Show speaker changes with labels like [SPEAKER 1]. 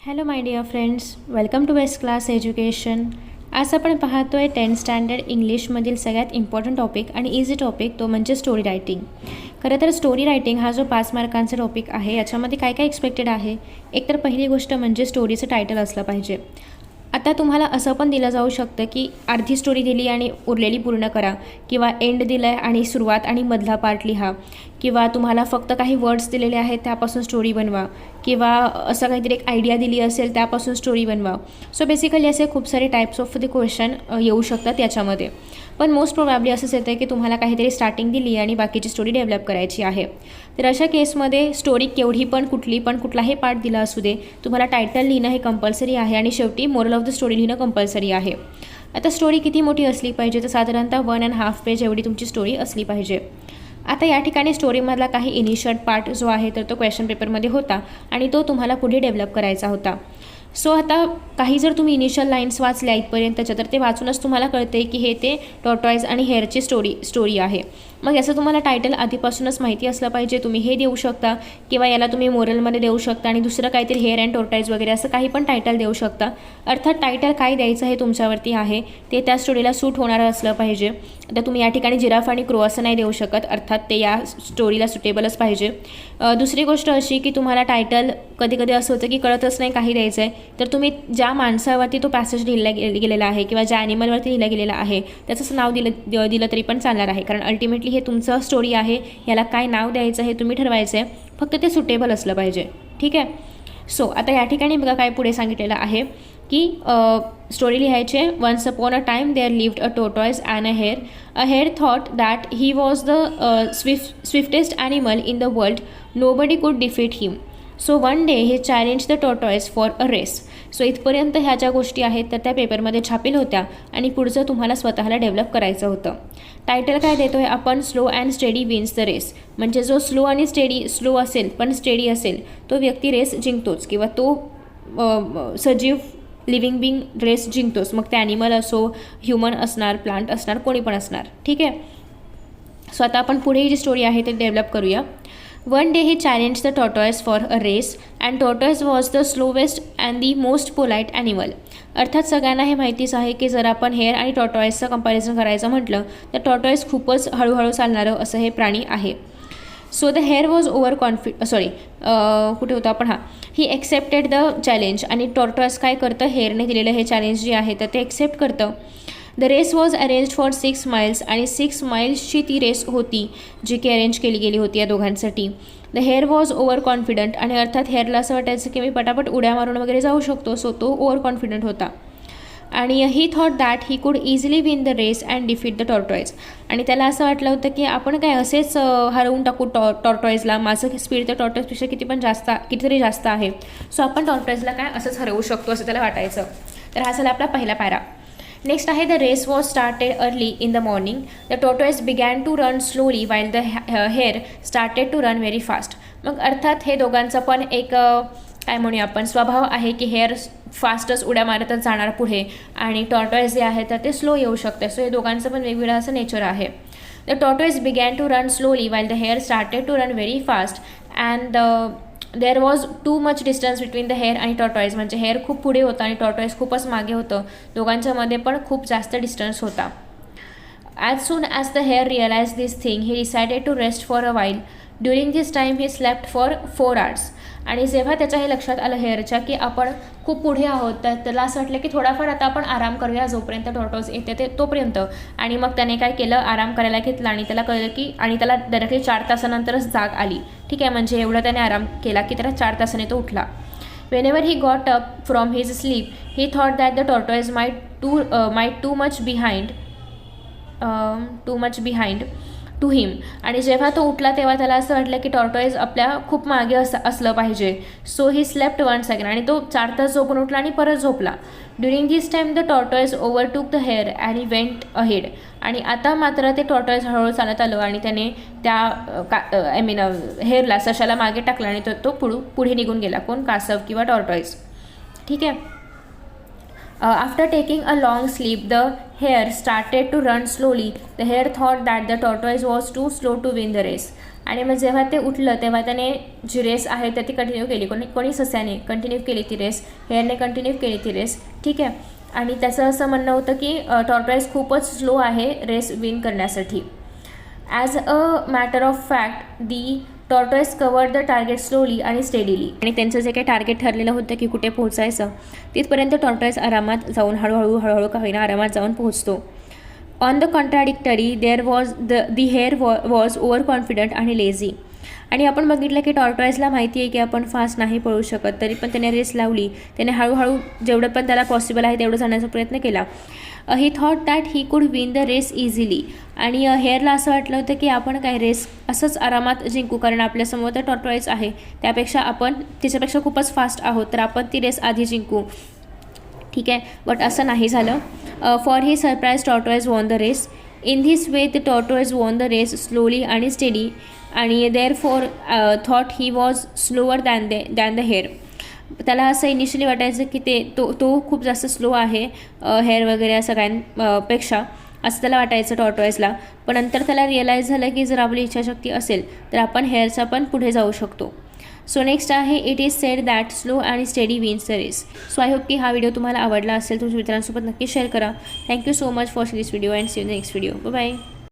[SPEAKER 1] Hello my dear friends, welcome to best class education. आज आपण पाहतोय 10th स्टँडर्ड इंग्लिशमधील सगळ्यात इम्पॉर्टंट टॉपिक आणि इझी टॉपिक, तो म्हणजे स्टोरी रायटिंग. खरं तर स्टोरी रायटिंग हा जो 5 मार्कांचा टॉपिक आहे, याच्यामध्ये काय काय एक्सपेक्टेड आहे. एकतर पहिली गोष्ट म्हणजे स्टोरीचं टायटल असलं पाहिजे. आता तुम्हाला असं पण दिलं जाऊ शकतं की अर्धी स्टोरी दिली आणि उरलेली पूर्ण करा, किंवा एंड दिलं आहे आणि सुरुवात आणि मधला पार्ट लिहा, किंवा तुम्हाला फक्त काही वर्ड्स दिलेले आहेत त्यापासून स्टोरी बनवा, किंवा असं काहीतरी एक आयडिया दिली असेल त्यापासून स्टोरी बनवा. सो बेसिकली असे खूप सारे टाईप्स ऑफ द क्वेश्चन येऊ शकतात याच्यामध्ये. पण मोस्ट प्रोबॅबली असंच येतं की तुम्हाला काहीतरी स्टार्टिंग दिली आणि बाकीची स्टोरी डेव्हलप करायची आहे. तर अशा केसमध्ये स्टोरी केवढी पण कुठलाही पार्ट दिला असू दे, तुम्हाला टायटल लिहिणं हे कंपल्सरी आहे आणि शेवटी मोरल ऑफ द स्टोरी लिहिणं कंपल्सरी आहे. आता स्टोरी किती मोठी असली पाहिजे, तर साधारणतः 1.5 पेज एवढी तुमची स्टोरी असली पाहिजे. आता या ठिकाणी स्टोरीमधला काही इनिशियल पार्ट जो आहे तर तो क्वेश्चन पेपरमध्ये होता आणि तो तुम्हाला पुढे डेव्हलप करायचा होता. सो आता काही जर तुम्ही इनिशियल लाईन्स वाचल्या इथपर्यंतच्या, तर ते वाचूनच तुम्हाला कळते की हे ते टॉर्टॉईज आणि हेअरची स्टोरी आहे. मग याचं तुम्हाला टायटल आधीपासूनच माहिती असलं पाहिजे. तुम्ही हे देऊ शकता किंवा याला तुम्ही मोरलमध्ये देऊ शकता आणि दुसरं काहीतरी हेअर अँड टॉर्टॉईज वगैरे असं काही पण टायटल देऊ शकता. अर्थात टायटल काय द्यायचं हे तुमच्यावरती आहे, ते त्या स्टोरीला सूट होणारं असलं पाहिजे. आता तुम्ही या ठिकाणी जिराफ आणि क्रो असं नाही देऊ शकत, अर्थात ते या स्टोरीला सुटेबलच पाहिजे. दुसरी गोष्ट अशी की तुम्हाला टायटल कधी कधी असं होतं की कळतच नाही काही द्यायचं आहे, तर तुम्ही ज्या माणसावरती तो पॅसेज लिहिला गेलेला आहे किंवा ज्या ॲनिमलवरती लिहिलं गेलेलं आहे त्याचंच नाव दिलं तरी पण चालणार आहे. कारण अल्टिमेटली हे तुमचं स्टोरी आहे, याला काय नाव द्यायचं हे तुम्ही ठरवायचं आहे, फक्त ते सुटेबल असलं पाहिजे. ठीक आहे. सो आता या ठिकाणी बघा काय पुढे सांगितलेलं आहे की स्टोरी लिहायचे. Once upon a time there lived a tortoise and a hare. A hare thought that he was the swiftest animal in the world. Nobody could defeat him. So one day he challenge the tortoise for a race. So इथपर्यंत ह्या ज्या गोष्टी आहेत तर त्या पेपरमध्ये छापील होत्या आणि पुढचं तुम्हाला स्वतःला डेव्हलप करायचं होतं. टायटल काय देतो आहे आपण, slow and steady wins the race. म्हणजे जो स्लो असेल पण स्टेडी असेल तो व्यक्ती रेस जिंकतोच, किंवा तो सजीव लिव्हिंग बिंग रेस जिंकतोच. मग ते ॲनिमल असो, ह्युमन असणार, प्लांट असणार, कोणी पण असणार. ठीक आहे. सो आता आपण पुढे ही जी स्टोरी आहे ते डेव्हलप करूया. One day he challenged the tortoise for a race and tortoise was the slowest and the most polite animal. अर्थात सगळ्यांना हे माहितीच आहे की जर आपण हेअर आणि टॉर्टॉईजचं कंपॅरिझन करायचं म्हटलं तर टॉर्टॉईज खूपच हळूहळू चालणारं असं हे प्राणी आहे. सो द हेअर वॉज कुठे होतं आपण, ही एक्सेप्टेड द चॅलेंज. आणि टॉर्टॉईज काय करतं, हेअरने दिलेलं हे चॅलेंज जे आहे तर ते एक्सेप्ट करतं. The race was arrange for 6 miles आणि 6 miles ती रेस होती जी की अरेंज केली गेली होती या दोघांसाठी. The hair was over confident. आणि अर्थात हेअरला असं वाटायचं की मी पटापट उड्या मारून वगैरे जाऊ शकतो. सो तो ओव्हर कॉन्फिडंट होता. आणि ही thought that he could easily win the race and defeat the tortoise. आणि त्याला असं वाटलं होतं की आपण काय असेच हरवून टाकू टॉर्टॉईजला. माझं स्पीड तर टॉर्टॉईजपेक्षा कितीतरी जास्त आहे. सो आपण टॉर्टॉईजला काय असंच हरवू शकतो असं त्याला वाटायचं. तर हा झाला आपला पहिला पॅरा. नेक्स्ट आहे, the race was started early in the morning. The tortoise began to run slowly while the hare started to run very fast. मग अर्थात हे दोघांचं पण एक काय म्हणूया आपण स्वभाव आहे की हेअर फास्टच उड्या मारतच जाणार पुढे आणि टॉर्टॉईज जे आहे तर ते स्लो येऊ शकते. सो हे दोघांचं पण वेगवेगळं असं नेचर आहे. The tortoise began to run slowly while the hare started to run very fast and there was too much distance between the hare आणि टॉर्टॉईज. म्हणजे हेअर खूप पुढे होतं आणि टॉर्टॉईज खूपच मागे होतं. दोघांच्यामध्ये पण खूप जास्त डिस्टन्स होता. As soon as the hare realise this thing he decided to rest for a while. During this time he slept for 4 hours. आणि जेव्हा त्याच्या हे लक्षात आलं हेअरच्या की आपण खूप पुढे आहोत, तर त्याला असं वाटलं की थोडाफार आता आपण आराम करूया जोपर्यंत टॉर्टॉईज येते तोपर्यंत. आणि मग त्याने काय केलं, आराम करायला घेतला आणि त्याला कळलं की आणि त्याला डायरेक्टली 4 तासानंतरच जाग आली. ठीक आहे. म्हणजे एवढं त्याने आराम केला की त्याला 4 तासाने तो उठला. Whenever he got up from his sleep, he thought that the tortoise might too much behind to him. आणि जेव्हा तो उठला तेव्हा त्याला असं वाटलं की टॉर्टॉईज आपल्या खूप मागे असलं पाहिजे. So he slept 1 second. आणि तो 4 तास झोपून उठला आणि परत झोपला. During this time the tortoise overtook the hare and he went ahead. आणि आता मात्र ते टॉर्टॉईज हळूहळू चालत आलं आणि त्याने त्या हेअरला सशाला मागे टाकला आणि तो पुढे निघून गेला. कोण, कासव किंवा टॉर्टॉईज. ठीक आहे. After taking a long sleep, the hare started to run slowly. The hare thought that the tortoise was too slow to win the race. आणि मग जेव्हा ते उठलं तेव्हा त्याने जी रेस आहे तर ती कंटिन्यू केली. कोणी सस्याने कंटिन्यू केली ती रेस, हेअरने कंटिन्यू केली ती रेस. ठीक आहे. आणि त्याचं असं म्हणणं होतं की टॉर्टॉइज खूपच स्लो आहे रेस विन करण्यासाठी. As a matter of fact the tortoise cover the target slowly आणि स्टेडीली. आणि त्यांचं जे काही टार्गेट ठरलेलं होतं की कुठे पोहोचायचं तिथपर्यंत टॉर्टॉइज आरामात जाऊन हळूहळू का होईना आरामात जाऊन पोहोचतो. On the contradictory there was the hare was over confident आणि लेझी. आणि आपण बघितलं की टॉर्टॉइजला माहिती आहे की आपण फास्ट नाही पळू शकत, तरी पण त्याने रेस लावली. त्याने हळूहळू जेवढं पण त्याला पॉसिबल आहे तेवढं जाण्याचा प्रयत्न केला. ही थॉट दॅट ही कुड विन द रेस इझिली. आणि हेअरला असं वाटलं होतं की आपण काय रेस असंच आरामात जिंकू, कारण आपल्यासमोर तर टॉर्टॉइज आहे, त्यापेक्षा आपण तिच्यापेक्षा खूपच फास्ट आहोत, तर आपण ती रेस आधी जिंकू. ठीक आहे. बट असं नाही झालं. For he surprise tortoise won the race. In this way the tortoise won the race slowly आणि स्टेडी. आणि therefore thought he was slower than the hare. त्याला असं इनिशियली वाटायचं की तो खूप जास्त स्लो आहे हेअर वगैरे या सगळ्यांपेक्षा, असं त्याला वाटायचं टॉर्टॉइजला. पण नंतर त्याला रिअलाईज झालं की जर आपली इच्छाशक्ती असेल तर आपण हेअरचा पण पुढे जाऊ शकतो. सो नेक्स्ट आहे it is said that slow आणि steady wins the race. So I hope की हा व्हिडिओ तुम्हाला आवडला असेल, तुमच्या मित्रांसोबत नक्की शेअर करा. Thank you so much for this video and see you next video. Bye.